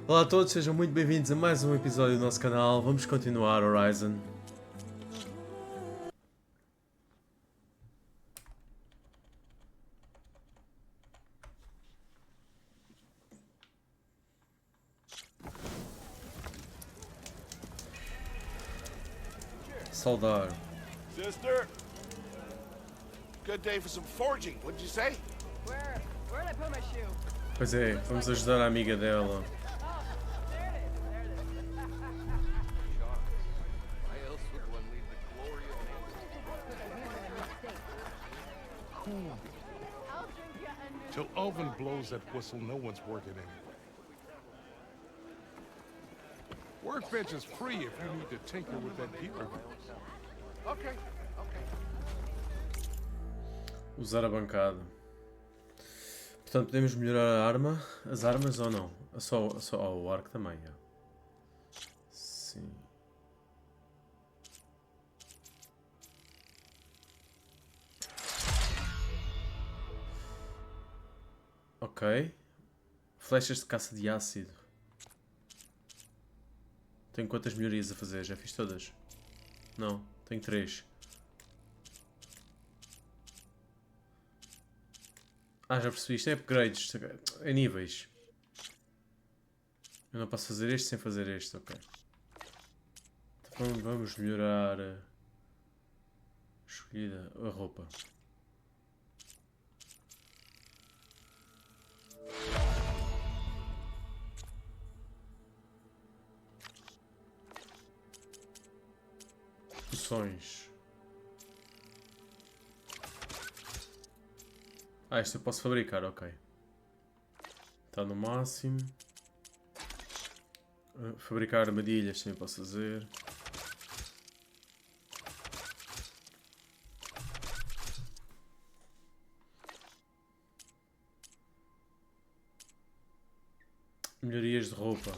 Olá a todos, sejam muito bem-vindos a mais um episódio do nosso canal. Vamos continuar Horizon. Saudar. Sister, good day for some forging. What did you say? Where did I put my shoe? Pois é, vamos ajudar a amiga dela. There it is. There it is. Why else would one leave the glory of I'll drink you a new. Till Alvin blows that whistle, no one's working anyway. Workbench is free if you need to tinker with that gear. Okay, okay. Usar a bancada. Portanto, podemos melhorar a arma, as armas ou não? Só o arco também, é. Sim. Ok. Flechas de caça de ácido. Tenho quantas melhorias a fazer? Já fiz todas? Não, tenho 3. Ah, já percebi, isto é upgrades, é níveis. Eu não posso fazer este sem fazer este, ok. Então vamos melhorar escolhida, a roupa. Poções. Ah, isto eu posso fabricar, ok. Está no máximo. Fabricar armadilhas também posso fazer. Melhorias de roupa.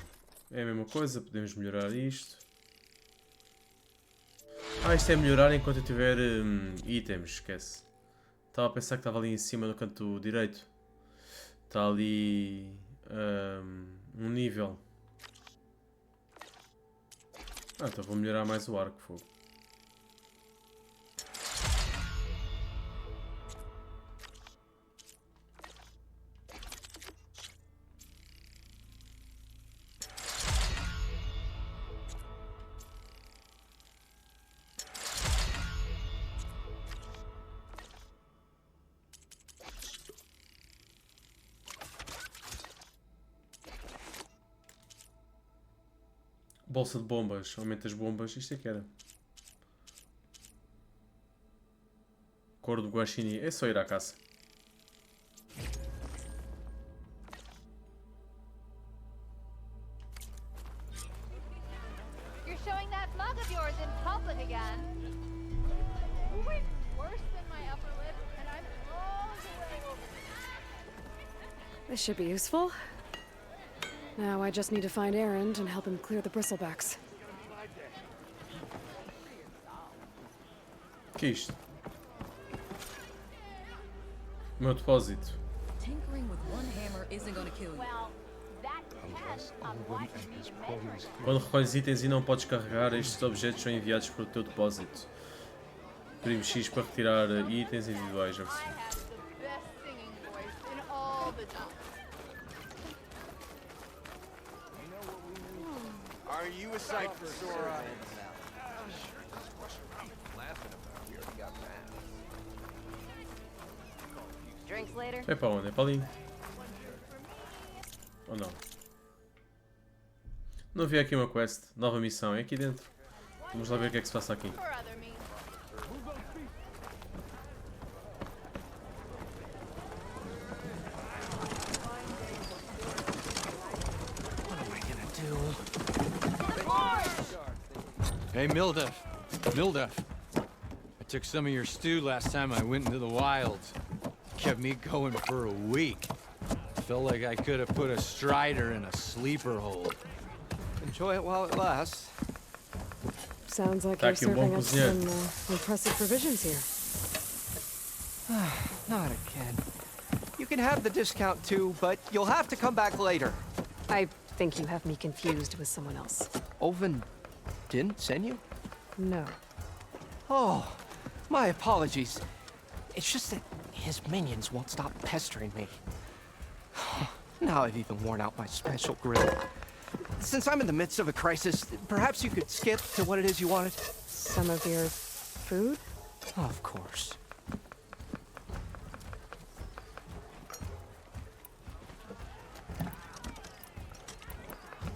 É a mesma coisa, podemos melhorar isto. Ah, isto é melhorar enquanto eu tiver itens, esquece. Estava a pensar que estava ali em cima no canto direito. Está ali um nível. Ah, então vou melhorar mais o arco, fogo. Bolsa de bombas, aumenta as bombas, isto é que era. Cor do guaxinim, é só ir à caça. You're showing that mug of yours in public again. Ooh, worse than my upper lip, and I'm all the way over. This should be useful. Now I just need to find Aaron and help him clear the bristlebacks. O que é isto? O meu depósito. Tinkering with one hammer isn't going to kill you. Well, that depends on what you need to measure. Quando recolhes itens e não podes carregar, estes objetos são enviados para o teu depósito. Primo X para retirar itens individuais. Já I percebi. have the best singing voice in all the town. Are you a sight for sore eyes? Drinks later. É para onde? É para ali? Ou não? Não vi aqui uma quest. Nova missão. É aqui dentro. Vamos lá ver o que é que se passa aqui. For other means. Hey, Mildef. I took some of your stew last time I went into the wilds. Kept me going for a week. Felt like I could have put a strider in a sleeper hole. Enjoy it while it lasts. Sounds like Tá you're aqui um bom serving up cozinheiro. some impressive provisions here. Not again. You can have the discount too, but you'll have to come back later. I think you have me confused with someone else. Olvin didn't send you? No. Oh, my apologies. It's just that his minions won't stop pestering me. Now I've even worn out my special grill. Since I'm in the midst of a crisis, perhaps you could skip to what it is you wanted? Some of your food? Of course.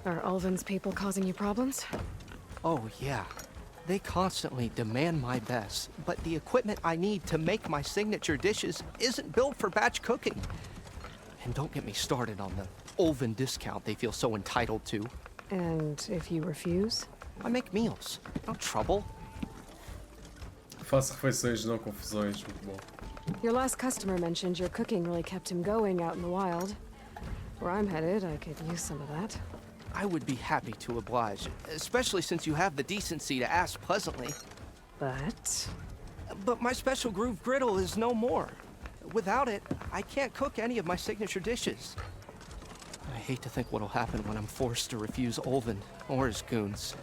Are Ulvin's people causing you problems? Oh, yeah. They constantly demand my best, but the equipment I need to make my signature dishes isn't built for batch cooking. And don't get me started on the Ulvin discount they feel so entitled to. And if you refuse? I make meals. No trouble. Faço refeições, não confusões. Muito bom. Your last customer mentioned your cooking really kept him going out in the wild. Where I'm headed, I could use some of that. I would be happy to oblige, especially since you have the decency to ask pleasantly. But my special groove griddle is no more. Without it, I can't cook any of my signature dishes. I hate to think what'll happen when I'm forced to refuse Ulvin or his goons.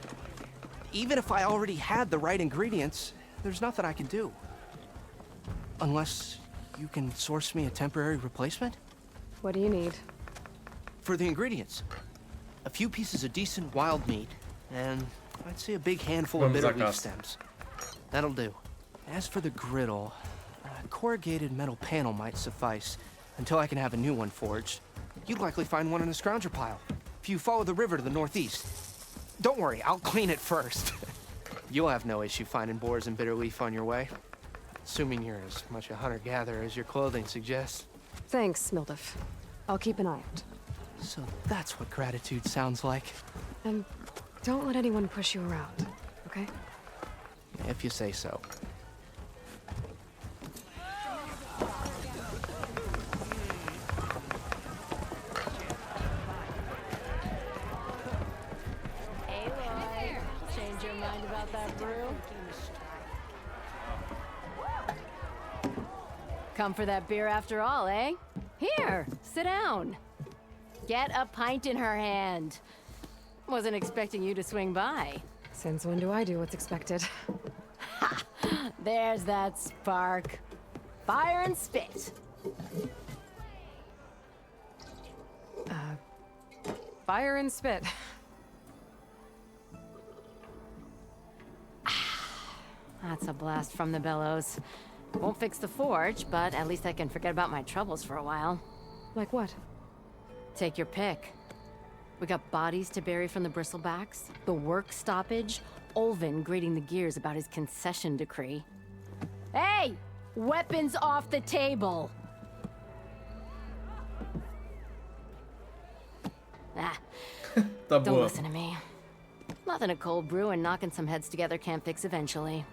Even if I already had the right ingredients, there's nothing I can do. Unless you can source me a temporary replacement? What do you need? For the ingredients, a few pieces of decent wild meat, and I'd say a big handful of bitter leaf stems. That'll do. As for the griddle, a corrugated metal panel might suffice until I can have a new one forged. You'd likely find one in a scrounger pile if you follow the river to the northeast. Don't worry, I'll clean it first. You'll have no issue finding boars and bitter leaf on your way. Assuming you're as much a hunter-gatherer as your clothing suggests. Thanks, Mildef. I'll keep an eye out. So that's what gratitude sounds like. And don't let anyone push you around, okay? If you say so. Hey, Lloyd. Change your mind about that brew? Come for that beer after all, eh? Here, sit down. Get a pint in her hand. Wasn't expecting you to swing by. Since when do I do what's expected? Ha! There's that spark. Fire and spit. Fire and spit. That's a blast from the bellows. Won't fix the forge, but at least I can forget about my troubles for a while. Like what? Take your pick. We got bodies to bury from the bristlebacks, the work stoppage, Ulvin grating the gears about his concession decree. Hey! Weapons off the table! Ah, Tá don't boa. listen to me. Nothing a cold brew and knocking some heads together can't fix eventually.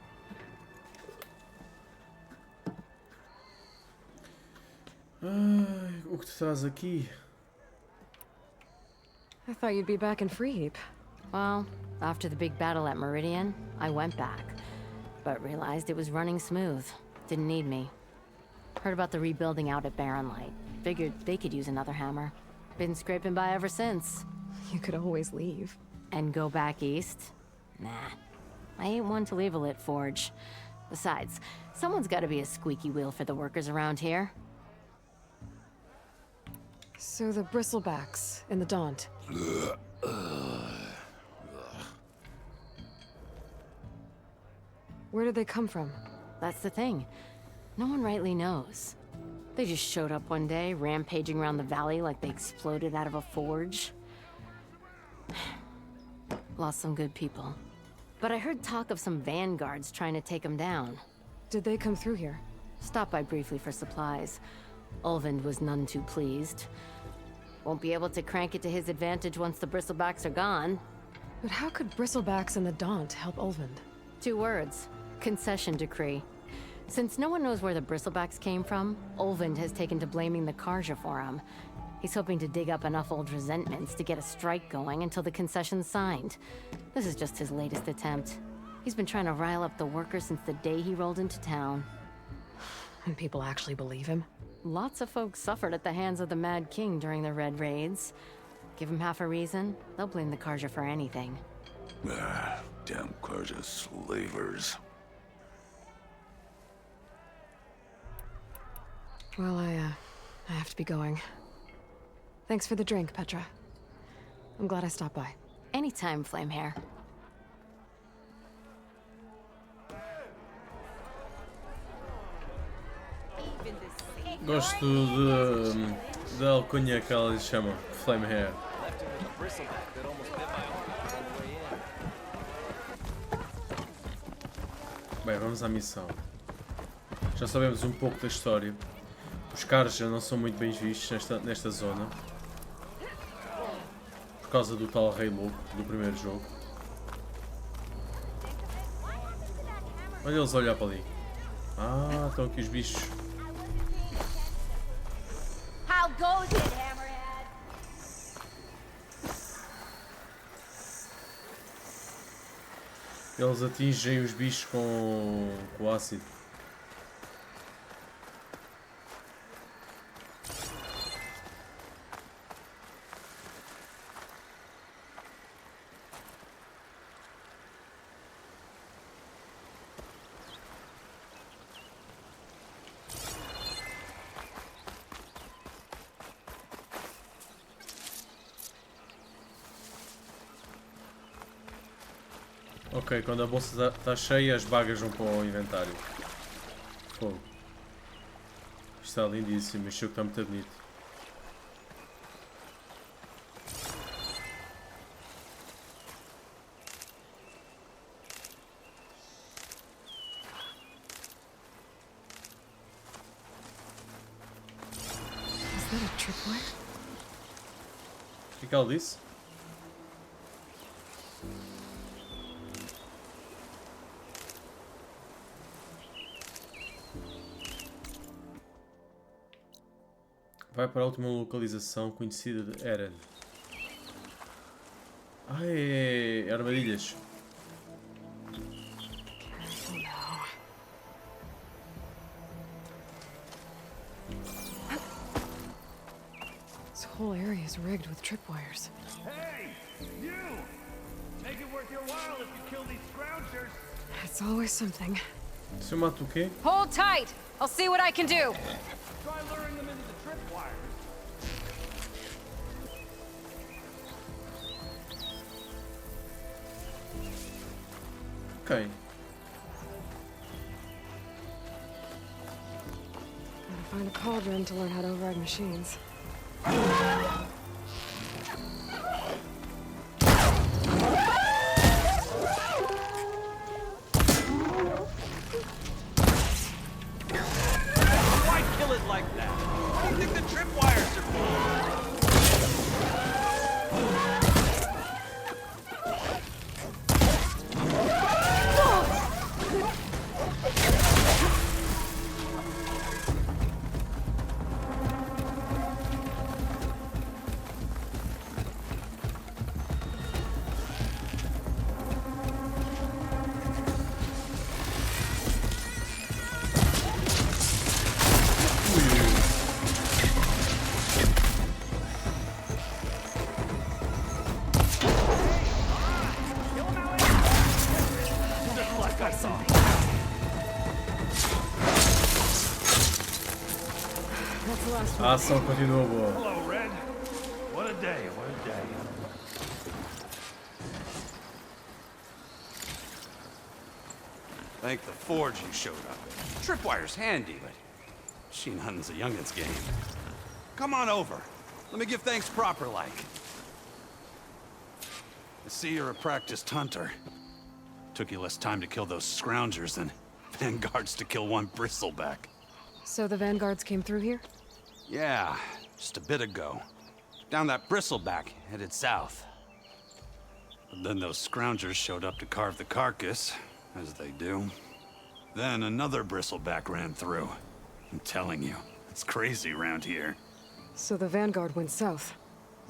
Ai, o que tu traz aqui? I thought you'd be back in Freeheap. Well, after the big battle at Meridian, I went back, but realized it was running smooth. Didn't need me. Heard about the rebuilding out at Barren Light. Figured they could use another hammer. Been scraping by ever since. You could always leave. And go back east? Nah. I ain't one to leave a lit forge. Besides, someone's gotta be a squeaky wheel for the workers around here. So the bristlebacks in the Daunt. Where did they come from? That's the thing. No one rightly knows. They just showed up one day, rampaging around the valley like they exploded out of a forge. Lost some good people. But I heard talk of some vanguards trying to take them down. Did they come through here? Stopped by briefly for supplies. Ulvin was none too pleased. Won't be able to crank it to his advantage once the bristlebacks are gone. But how could bristlebacks and the Daunt help Ulvin? 2 words. Concession decree. Since no one knows where the bristlebacks came from, Ulvin has taken to blaming the Karja for him. He's hoping to dig up enough old resentments to get a strike going until the concession's signed. This is just his latest attempt. He's been trying to rile up the workers since the day he rolled into town. And people actually believe him? Lots of folks suffered at the hands of the Mad King during the Red Raids. Give them half a reason, they'll blame the Karja for anything. Ah, damn Karja slavers. Well, I have to be going. Thanks for the drink, Petra. I'm glad I stopped by. Anytime, Flamehair. Gosto da alcunha que ela lhe chama, Flamehair. Bem, vamos à missão. Já sabemos um pouco da história. Os caras já não são muito bem vistos nesta zona. Por causa do tal rei louco do primeiro jogo. Olha eles a olhar para ali. Ah, estão aqui os bichos. How goes it, Hammerhead? Eles atingem os bichos com ácido. Ok, quando a bolsa está cheia, as bagas vão para o inventário. Fogo. Isto está lindíssimo, este jogo está muito bonito. Is that a tripwire? O que ela disse? Vai para a última localização conhecida de Eren. Ah, é armadilhas. This whole area is rigged with tripwires. Hey, you! Make it worth your while if you kill these scroungers. It's always something. Se eu mato o quê? Hold tight. I'll see what I can do. Try luring them into the tripwires. Ok. Gotta find a cauldron to learn how to override machines. Why kill it like that? I think the tripwires are for. Just like I thought. That's the last A one. ação continua boa. Hello, Red. What a day, what a day. Thank the Forge you showed up. Tripwire's handy, but she nothing's a youngin's game. Come on over. Let me give thanks proper like. I see you're a practiced hunter. Took you less time to kill those scroungers than vanguards to kill one bristleback. So the vanguards came through here? Yeah, just a bit ago. Down that bristleback, headed south. But then those scroungers showed up to carve the carcass, as they do. Then another bristleback ran through. I'm telling you, it's crazy around here. So the vanguard went south.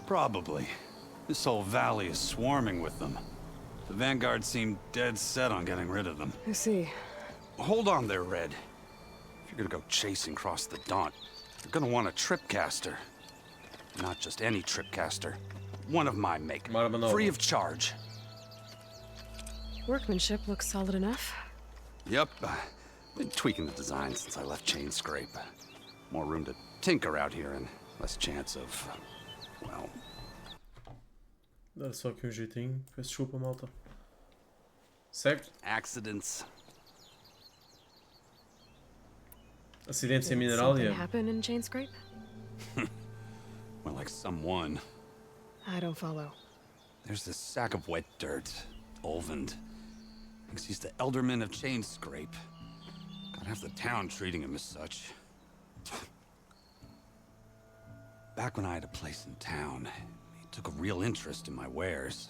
Probably. This whole valley is swarming with them. The vanguard seemed dead set on getting rid of them. I see. Hold on there, Red. If you're gonna go chasing across the Daunt, you're gonna want a tripcaster. Not just any tripcaster. One of my make. Uma arma nova. Free of charge. Workmanship looks solid enough. Yep. Been tweaking the design since I left Chain Scrape. More room to tinker out here and less chance of, well... Dar só aqui jeitinho. Peço desculpa, malta. Segue. Accidents. Acidentes em Did Mineralia. something happen in Chain Scrape? Well, like someone. I don't follow. There's this sack of wet dirt. Olvend. Thinks he's the elderman of Chain Scrape. Got half the town treating him as such. Back when I had a place in town, he took a real interest in my wares.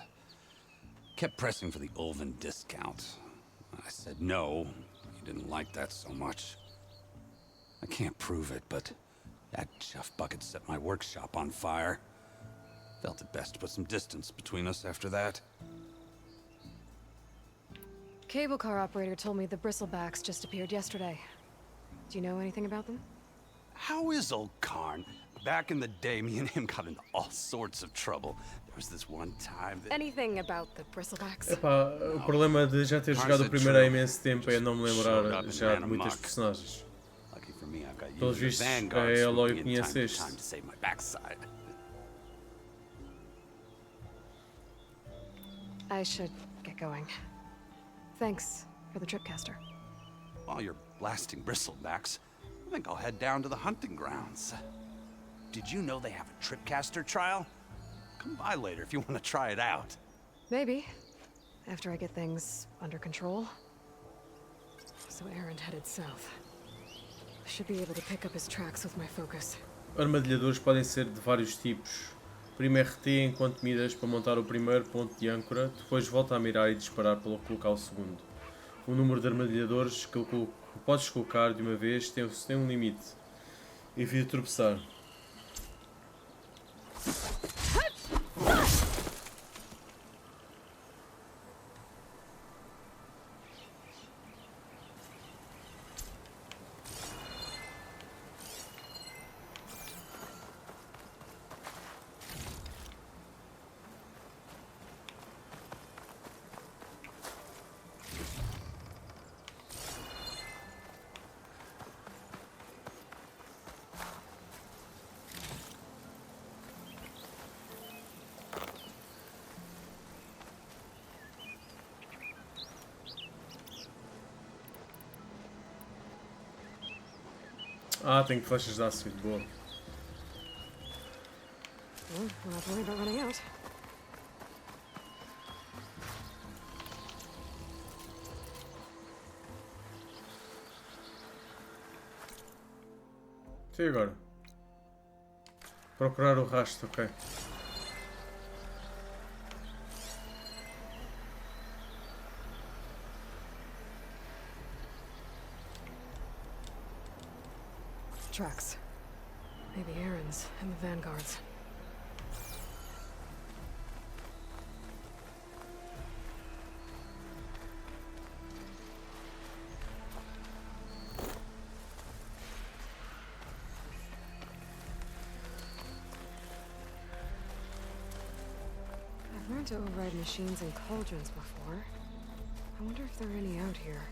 Kept pressing for the Olvend discount. I said no. He didn't like that so much. I can't prove it, but that chuff bucket set my workshop on fire. Felt it best to put some distance between us after that. Cable car operator told me the bristlebacks just appeared yesterday. Do you know anything about them? How is old Karn? Back in the day, me and him got into all sorts of trouble. There was this one time that... Anything about the bristlebacks? Epá, o problema de já ter jogado o primeiro há imenso tempo é não me lembrar já de muitas personagens. Pelos vistos, é Eloy que conhece este. I should get going. Thanks for the tripcaster. While you're blasting bristlebacks, I think I'll head down to the hunting grounds. Did you know they have a tripcaster trial? Come by later if you want to try it out. Maybe. After I get things under control. So Aaron headed south. I should be able to pick up his tracks with my focus. Armadilhadores podem ser de vários tipos. Prima RT enquanto miras para montar o primeiro ponto de âncora, depois volta a mirar e disparar para colocar o segundo. O número de armadilhadores que podes colocar de uma vez tem um limite. Evite tropeçar. Ah, tenho flechas de ácido, boa. Well, we'll have to worry about running out. E agora? Procurar o rastro, ok. Tracks. Maybe Aaron's and the vanguards. I've learned to override machines and cauldrons before. I wonder if there are any out here.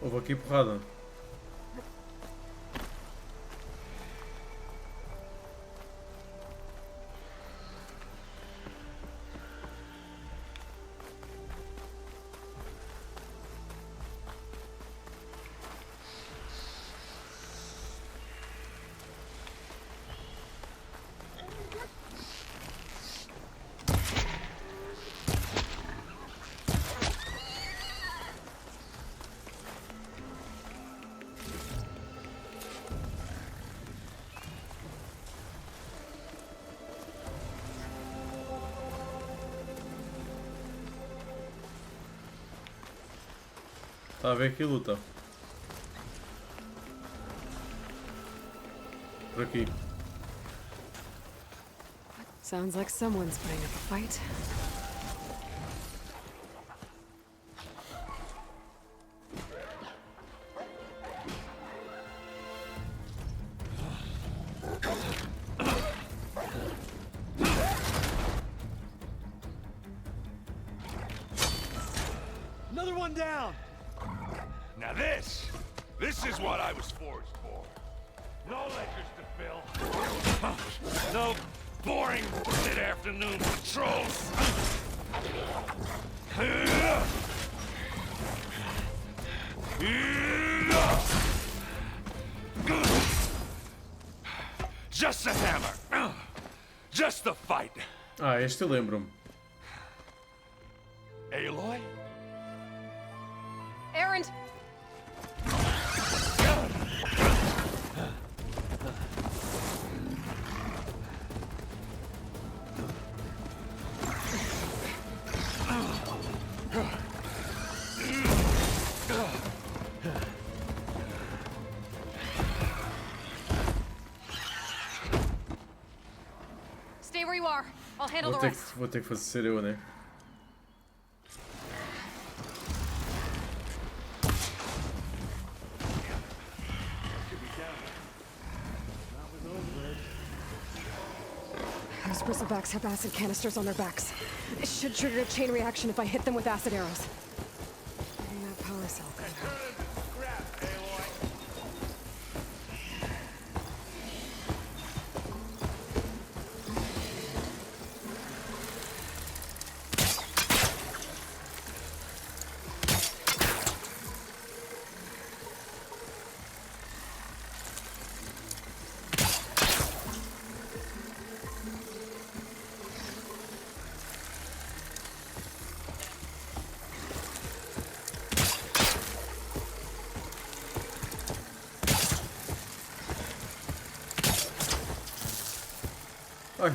Houve aqui porrada. Está a ver aqui luta. Por aqui. Sounds like someone's putting up a fight. Another one down. Now this is what I was forged for. No ledgers to fill. No boring mid-afternoon patrols. Just a hammer. Just the fight. Ah, este eu lembro-me. Aloy? Errand! Stay where you are. I'll handle the rest. Vou ter que fazer eu, né? Those bristlebacks have acid canisters on their backs. It should trigger a chain reaction if I hit them with acid arrows. Maybe that power cell could help. Ai.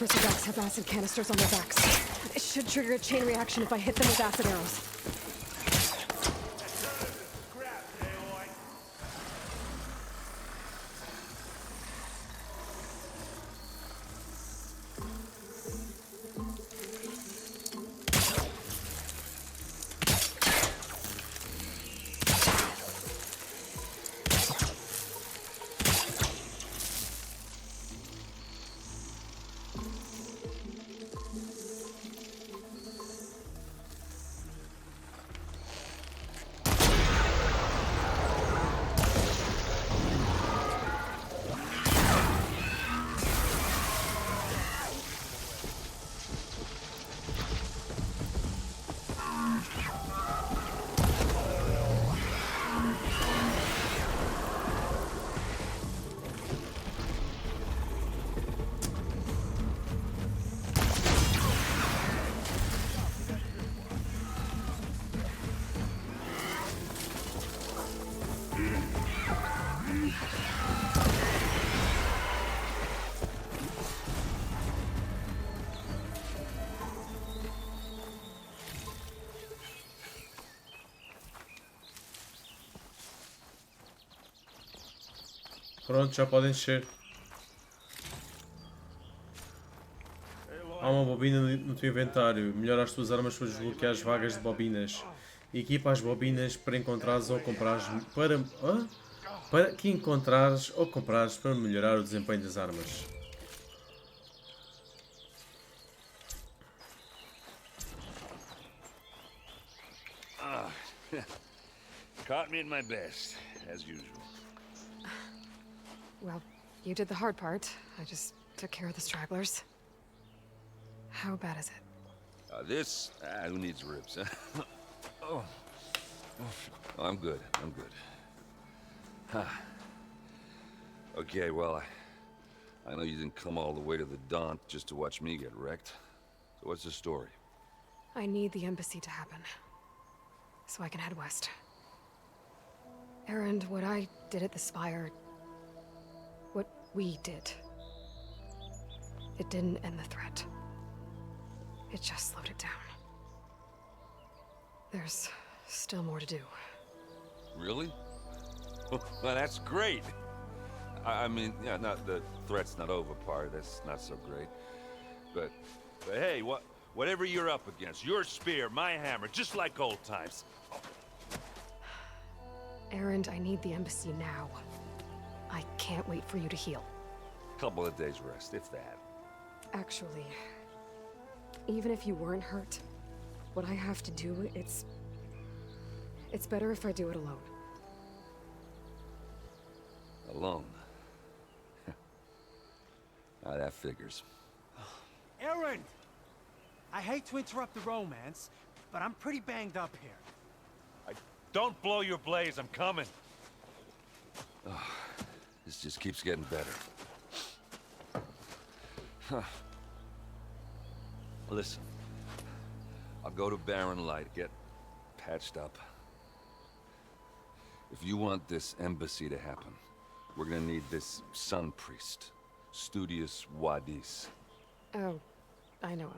Bristlebacks have acid canisters on their backs. It should trigger a chain reaction if I hit them with acid arrows. Pronto, já podem descer. Há uma bobina no teu inventário. Melhora as tuas armas para desbloquear as vagas de bobinas. Equipa as bobinas para encontrares ou comprares para que encontrares ou comprares para melhorar o desempenho das armas. Caught me at my best, as usual. Well, you did the hard part. I just took care of the stragglers. How bad is it? Who needs ribs, huh? Oh, I'm good. I'm good. Huh. Okay, well, I know you didn't come all the way to the Daunt just to watch me get wrecked. So what's the story? I need the embassy to happen, so I can head west. Erend, what I did at the Spire, what we did, it didn't end the threat. It just slowed it down. There's still more to do. Really? Well, that's great. I mean, yeah, not the threat's not over part. That's not so great. But hey, whatever you're up against, your spear, my hammer, just like old times. Erend, I need the embassy now. I can't wait for you to heal. Couple of days rest, if that. Actually, even if you weren't hurt, what I have to do, it's better if I do it alone. Alone? That figures. Erend! I hate to interrupt the romance, but I'm pretty banged up here. Don't blow your blaze, I'm coming. Oh, this just keeps getting better. Huh. Listen, I'll go to Barren Light, get patched up. If you want this embassy to happen, we're gonna need this sun priest, Studius Wadis. Oh, I know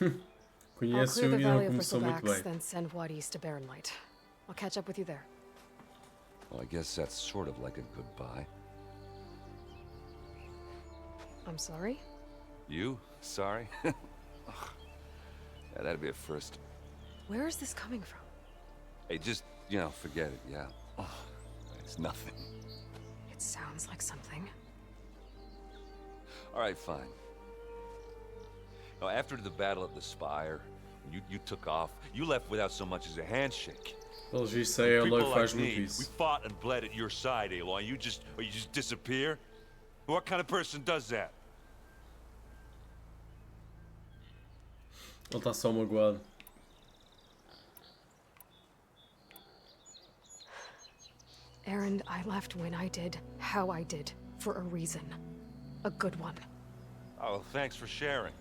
him. I'll Conheço-o clear the e não Valley of começou muito Bristlebacks, bem. then send Wadis to Barren Light. I'll catch up with you there. Well, I guess that's sort of like a goodbye. I'm sorry? You? Sorry? Ugh. Yeah, that'd be a first. Where is this coming from? Hey, just, forget it, yeah. Oh, it's nothing. It sounds like something. All right, fine. Now, after the battle at the Spire, you took off, you left without so much as a handshake. Pelos vistos, a Aloy People faz like muito me, we isso. fought and bled at your side, Aloy. You just disappear? What kind of person does that? Ele está só magoado. Erend, I left when I did, how I did, for a reason. A good one. Oh, thanks for sharing.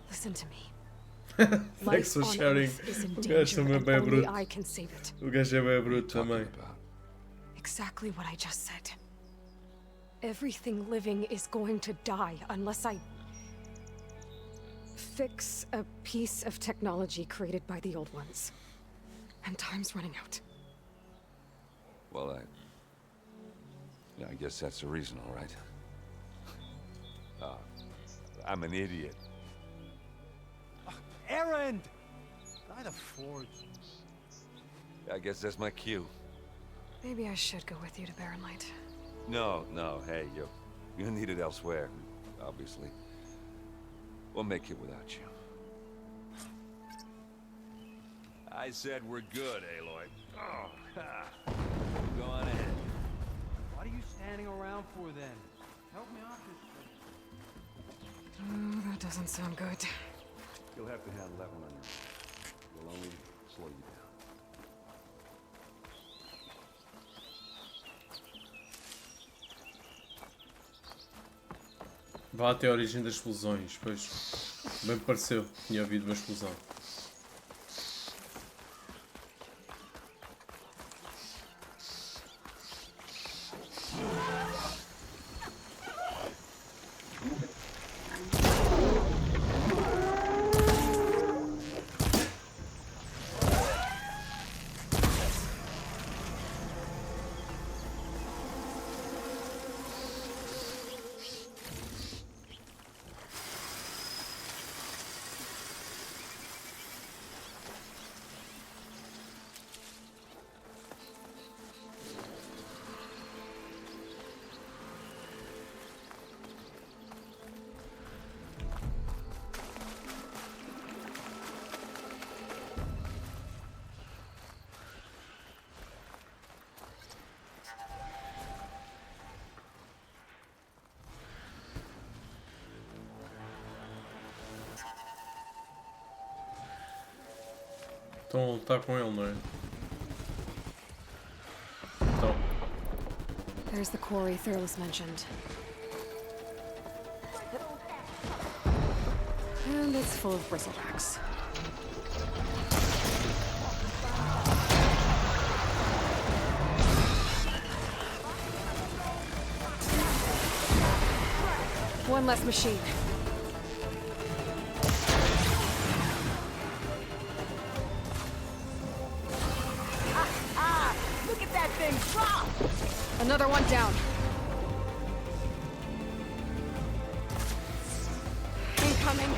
Listen to me. Thanks for sharing. O gajo também é bem Only bruto. I can save it. O gajo é bem bruto também. Exactly what I just said. Everything living is going to die unless I fix a piece of technology created by the old ones. And time's running out. Well, I guess that's the reason, all right. I'm an idiot. Erend! By the forge. I guess that's my cue. Maybe I should go with you to Barren Light. No, hey, you're needed elsewhere, obviously. We'll make it without you. I said we're good, Aloy. Oh, go on ahead. What are you standing around for then? Help me out this Oh, that doesn't sound good. You'll have to handle that one on your own. We'll only slow you down. Vá até a origem das explosões, pois bem me pareceu, tinha havido uma explosão. Estão a lutar com ele, não é? Então. There's the quarry Thurles mentioned. And it's full of bristlebacks. One less machine. Look at that thing drop! Another one down. Incoming.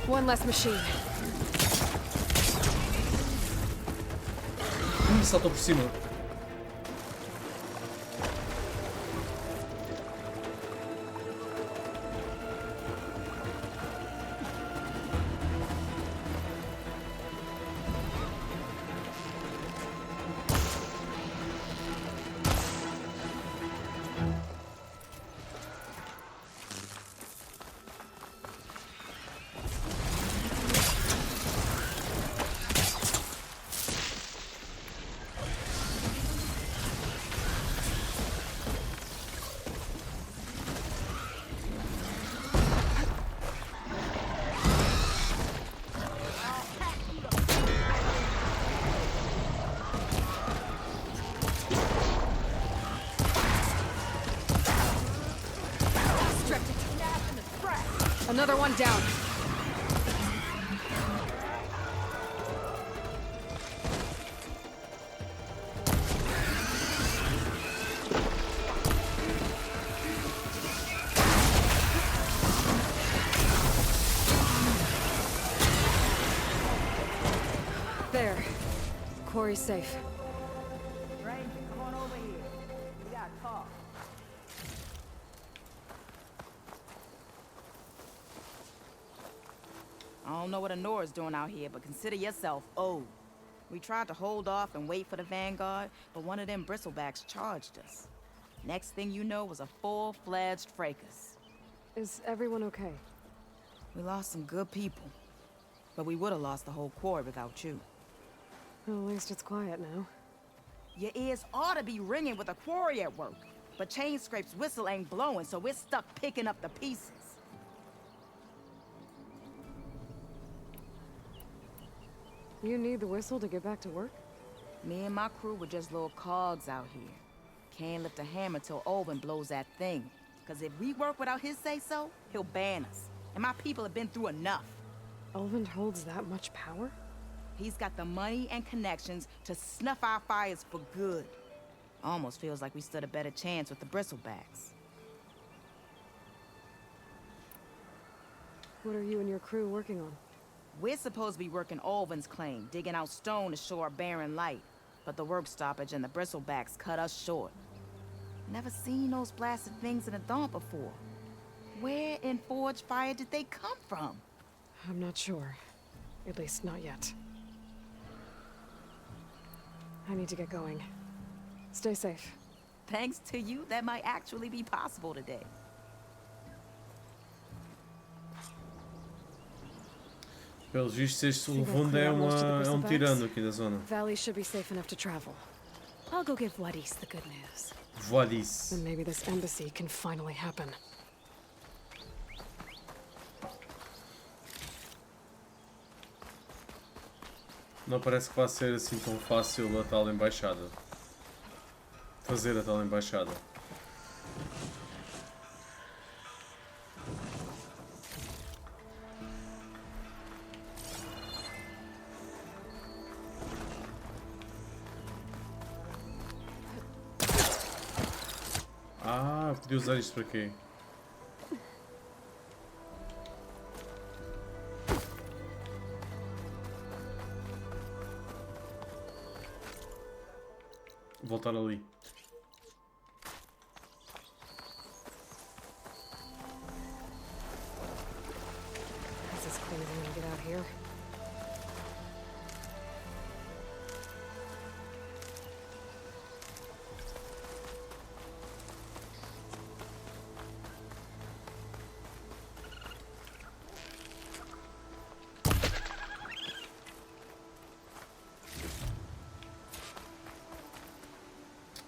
One less machine. Saltou por cima. Another one down. There. Quarry's safe. Ranger, come on over here. We gotta talk. I don't know what Honora's doing out here, but consider yourself old. We tried to hold off and wait for the Vanguard, but one of them bristlebacks charged us. Next thing you know was a full-fledged fracas. Is everyone okay? We lost some good people, but we would have lost the whole quarry without you. Well, at least it's quiet now. Your ears ought to be ringing with a quarry at work, but Chainscrape's whistle ain't blowing, so we're stuck picking up the pieces. You need the whistle to get back to work? Me and my crew were just little cogs out here. Can't lift a hammer till Olvin blows that thing. Cause if we work without his say-so, he'll ban us. And my people have been through enough. Olvin holds that much power? He's got the money and connections to snuff our fires for good. Almost feels like we stood a better chance with the bristlebacks. What are you and your crew working on? We're supposed to be working Olvin's claim, digging out stone to show our barren light. But the work stoppage and the bristlebacks cut us short. Never seen those blasted things in a Dawn before. Where in Forge Fire did they come from? I'm not sure. At least not yet. I need to get going. Stay safe. Thanks to you, that might actually be possible today. Pelos vistos, este Ulvund é um tirano aqui da zona. Valley should be safe enough to travel. I'll go give Vladis the good news. Vladis. Then maybe this embassy can finally happen. Não parece que vai ser assim tão fácil a tal embaixada. Fazer a tal embaixada. Ah, podia usar isto para quê? voltar ali. This is clear when we get out here.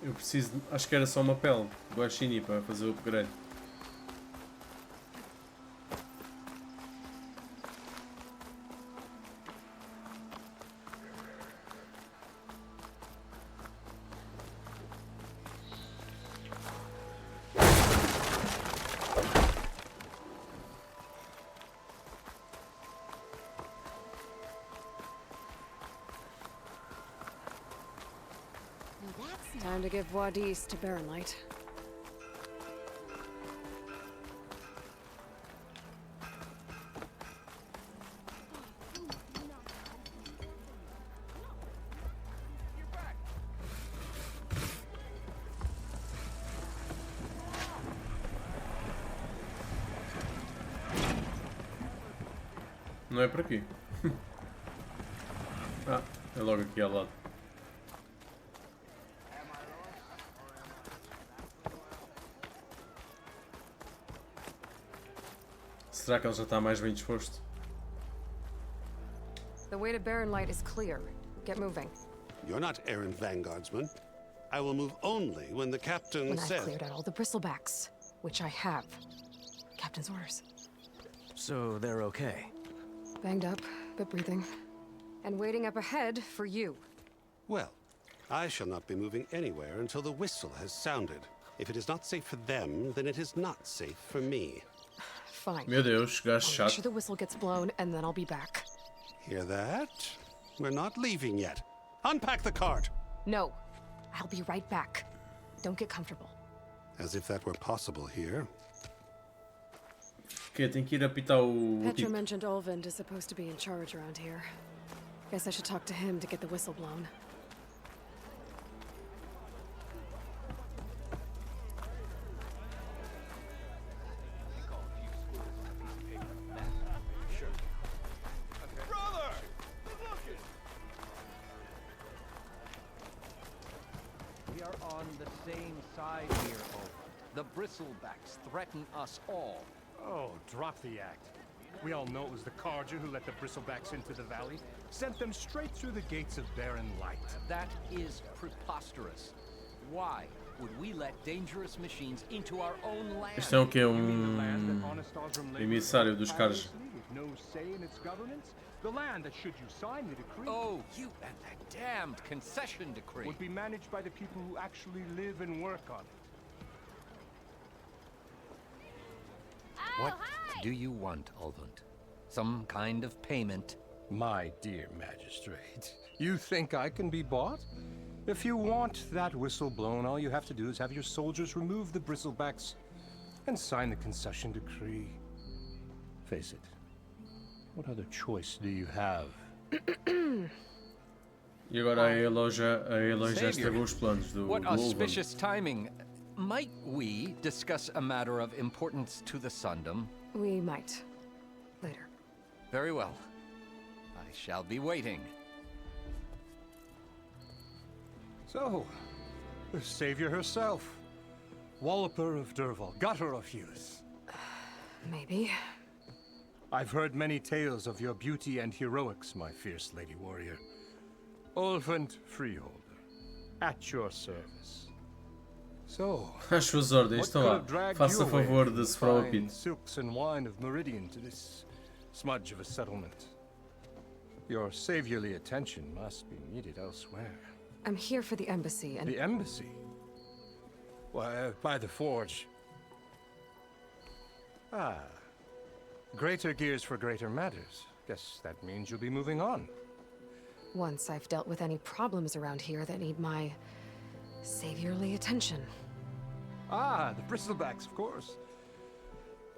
Eu preciso, acho que era só uma pele do Ashini para fazer o upgrade. Time to give Wadis to Baron Light. Não é por aqui. Ah, é logo aqui ao lado. Será que ele já está mais bem disposto? The way to Baron Light is clear. Get moving. You're not errand vanguardsman. I will move only when the captain When I've says. cleared out all the bristlebacks, which I have. Captain's orders. So they're okay? Banged up, but breathing. And waiting up ahead for you. Well, I shall not be moving anywhere until the whistle has sounded. If it is not safe for them, then it is not safe for me. Fine. Meu Deus, gajo I'll make chato. sure the whistle gets blown, and then I'll be back. Hear that? We're not leaving yet. Unpack the cart! No. I'll be right back. Don't get comfortable. As if that were possible here. Ok, tenho que ir apitar o Petra tipo. mentioned Olvind is supposed to be in charge around here. Guess I should talk to him to get the whistle blown. Brother! We are on the same side here, Olvind. The bristlebacks threaten us all. Oh, drop the act. We all know it was the Carja who let the bristlebacks into the valley, sent them straight through the gates of Baron Light. That is preposterous. Why would we let dangerous machines into our own land? Este é o que? You mean the land that honest Osram labored Emissário dos Carja. tirelessly with no say in its governance? The land that, should you sign the decree, Oh, you and that damned concession decree. would be managed by the people who actually live and work on it. What do you want, Olvind? Some kind of payment? My dear magistrate, you think I can be bought? If you want that whistle blown, all you have to do is have your soldiers remove the bristlebacks and sign the concession decree. Face it, what other choice do you have? E agora a Aloy já Savior, estragou os planos do What Olvind. auspicious timing. Might we discuss a matter of importance to the Sundom? We might. Later. Very well. I shall be waiting. So, the savior herself. Walloper of Derval, gutter of youth. Maybe. I've heard many tales of your beauty and heroics, my fierce lady warrior. Olvind Freeholder, at your service. So, Às suas ordens, estão lá. Faça a favor de se falar o apito. silks and wine of Meridian to this smudge of a settlement. Your saviorly attention must be needed elsewhere. I'm here for the embassy and... The embassy? Why, by the forge. Ah. Greater gears for greater matters. Guess that means you'll be moving on. Once I've dealt with any problems around here that need my saviorly attention. Ah, the bristlebacks, of course.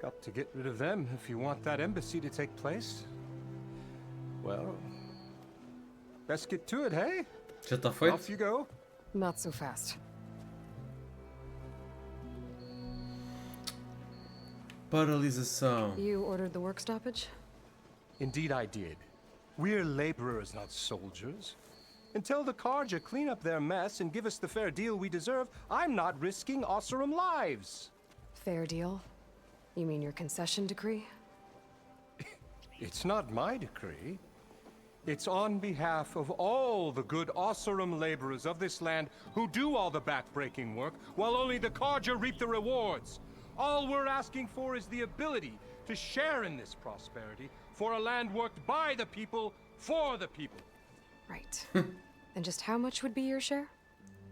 Got to get rid of them if you want that embassy to take place. Well, best get to it, hey? Já está feito? Off you go. Not so fast. Paralisação. You ordered the work stoppage? Indeed I did. We're laborers, not soldiers. Until the Carja clean up their mess and give us the fair deal we deserve, I'm not risking Osseram lives. Fair deal? You mean your concession decree? It's not my decree. It's on behalf of all the good Osseram laborers of this land who do all the back-breaking work, while only the Carja reap the rewards. All we're asking for is the ability to share in this prosperity for a land worked by the people, for the people. Right. And just how much would be your share?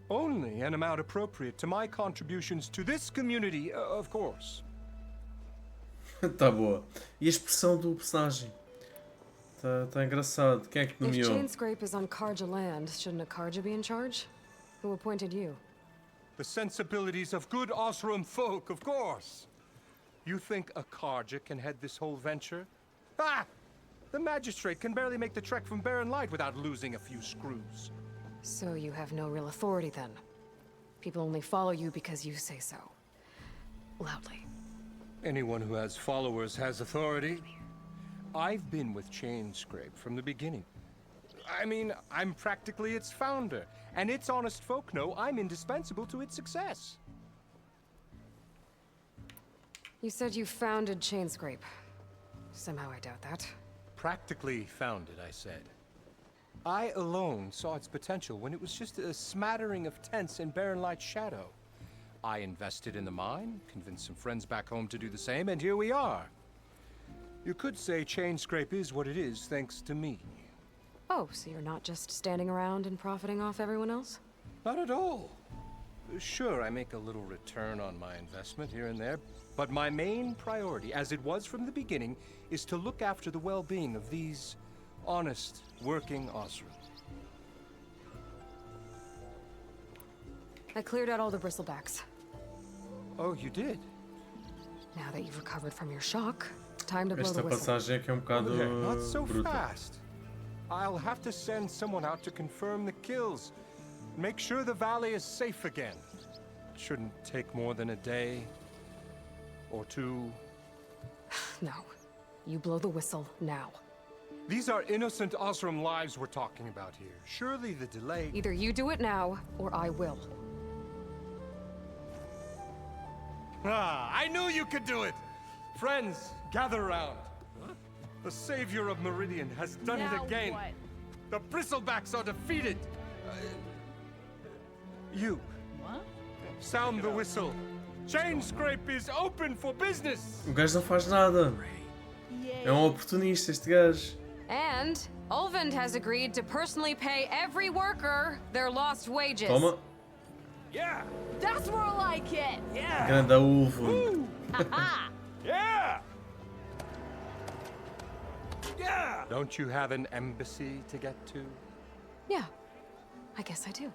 Only an amount appropriate to my contributions to this community, of course. Tá boa. E a expressão do personagem? Tá engraçado. Quem é que If nomeou? Chainscrape is on Carja land, shouldn't a Carja be in charge? Who appointed you? The sensibilities of good Osseram folk, of course. You think a Carja can head this whole venture? Ah! The magistrate can barely make the trek from Barren Light without losing a few screws. So you have no real authority then? People only follow you because you say so. Loudly. Anyone who has followers has authority. I've been with Chainscrape from the beginning. I mean, I'm practically its founder, and its honest folk know I'm indispensable to its success. You said you founded Chainscrape. Somehow I doubt that. Practically founded, I said. I alone saw its potential when it was just a smattering of tents in Barren Light's shadow. I invested in the mine, convinced some friends back home to do the same, and here we are. You could say Chainscrape is what it is thanks to me. Oh, so you're not just standing around and profiting off everyone else? Not at all. Sure, I make a little return on my investment here and there, but my main priority, as it was from the beginning, is to look after the well-being of these honest, working Osseram. I cleared out all the bristlebacks. Oh, you did? Now that you've recovered from your shock, time to blow Esta the whistle. passagem aqui é bocado Not so bruta. fast. I'll have to send someone out to confirm the kills. Make sure the valley is safe again. It shouldn't take more than a day or two. No. You blow the whistle now. These are innocent Osseram lives we're talking about here. Surely the delay... Either you do it now, or I will. Ah, I knew you could do it! Friends, gather around. The savior of Meridian has done it again. What? The bristlebacks are defeated. You. What? Sound the whistle. Chainscrape is open for business. O gajo não faz nada. É um oportunista este gajo. And Ulvund has agreed to personally pay every worker their lost wages. Toma. Yeah. That's more like it. Yeah. Grande uvo. Yeah. Yeah. Don't you have an embassy to get to? Yeah. I guess I do.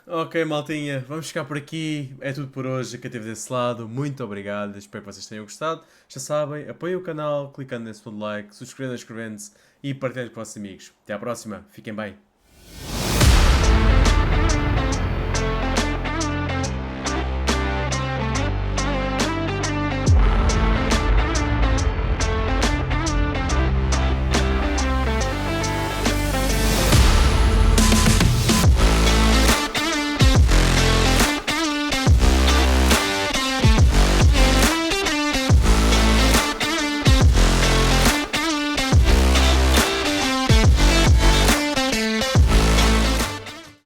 Ok, maltinha, vamos ficar por aqui. É tudo por hoje. Quem esteve desse lado, muito obrigado. Espero que vocês tenham gostado. Já sabem, apoiem o canal clicando nesse botão de like, subscrevendo, inscrevendo-se e partilhem com os vossos amigos. Até à próxima. Fiquem bem.